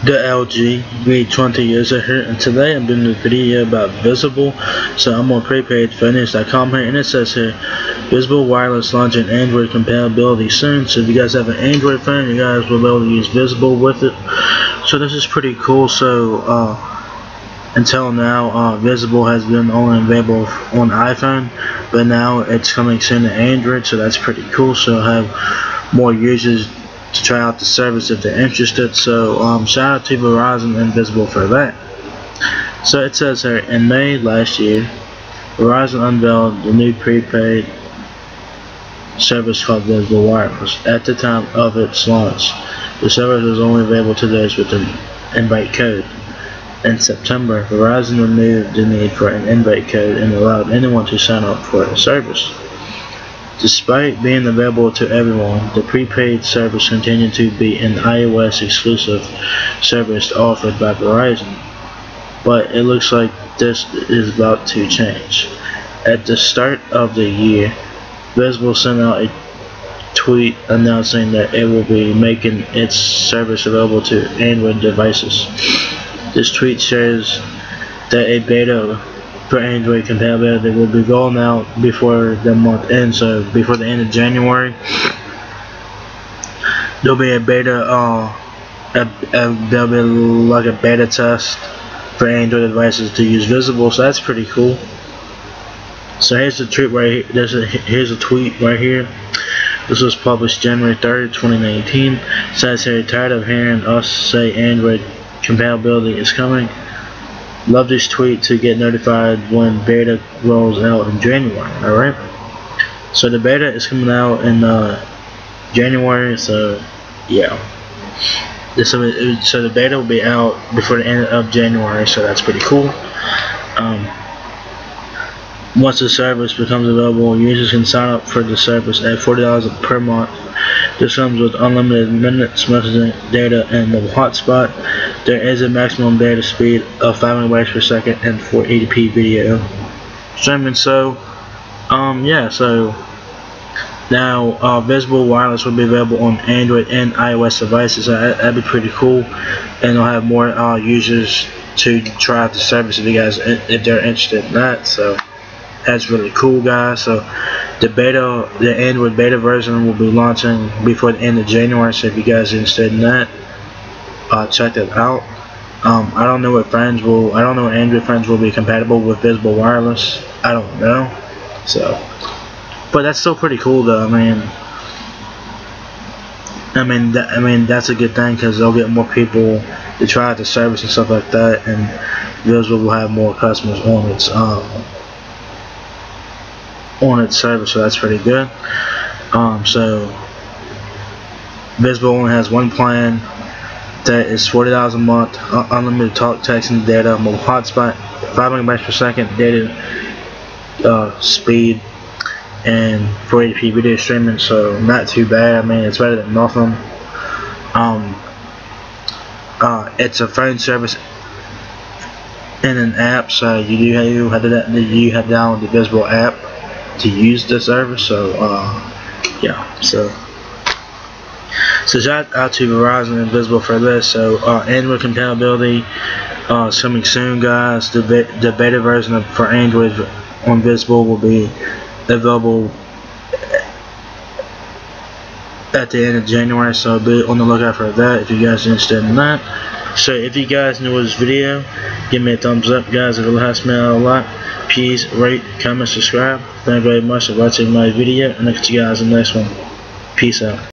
The LG V20 user here, and today I'm doing a video about Visible. So I'm on prepaidfitness.com here, and it says here Visible Wireless launching Android compatibility soon. So if you guys have an Android phone, you guys will be able to use Visible with it. So this is pretty cool. So until now, Visible has been only available on iPhone, but now it's coming soon to Android, so that's pretty cool. So I have more users to try out the service if they're interested. So shout out to Verizon and Visible for that. So it says here, in May last year, Verizon unveiled the new prepaid service called Visible Wireless. At the time of its launch, the service was only available to those with an invite code. In September, Verizon removed the need for an invite code and allowed anyone to sign up for the service. Despite being available to everyone, the prepaid service continued to be an iOS exclusive service offered by Verizon. But it looks like this is about to change. At the start of the year, Visible sent out a tweet announcing that it will be making its service available to Android devices. This tweet shares that a beta for Android compatibility will be rolling out before the month ends, so before the end of January. There'll be a beta, there'll be like a beta test for Android devices to use Visible, so that's pretty cool. So here's the tweet right here. Here's a tweet right here. This was published January 3rd, 2019. It says here, tired of hearing us say Android compatibility is coming? Love this tweet to get notified when beta rolls out in January. Alright, so the beta is coming out in January, so yeah. So the beta will be out before the end of January, so that's pretty cool. Once the service becomes available, users can sign up for the service at $40 per month. This comes with unlimited minutes, messaging, data, and mobile hotspot. There is a maximum data speed of 5 MB per second and 480p video streaming. So, yeah. So now Visible Wireless will be available on Android and iOS devices. So that'd be pretty cool, and they'll have more users to try out the service if they're interested in that. So that's really cool, guys. So the Android beta version will be launching before the end of January. So if you guys are interested in that, check that out. I don't know what Android phones will be compatible with Visible Wireless. I don't know. So, but that's still pretty cool, though. I mean that's a good thing, because they'll get more people to try out the service and stuff like that, and Visible will have more customers on its service, so that's pretty good. So Visible only has one plan that is $40 a month, unlimited talk, text, and data, mobile hotspot, 5 MB per second data speed, and 480p video streaming. So not too bad. I mean, it's better than nothing. It's a phone service and an app, so you have to download the Visible app to use the service. So yeah. So shout out to Verizon and Visible for this. So Android compatibility is coming soon, guys. The beta version for Android on Visible will be available at the end of January, so be on the lookout for that if you guys are interested in that. So if you guys enjoyed this video, give me a thumbs up, guys. It really helps me out a lot. Please rate, comment, subscribe. Thank you very much for watching my video, and I'll catch you guys in the next one. Peace out.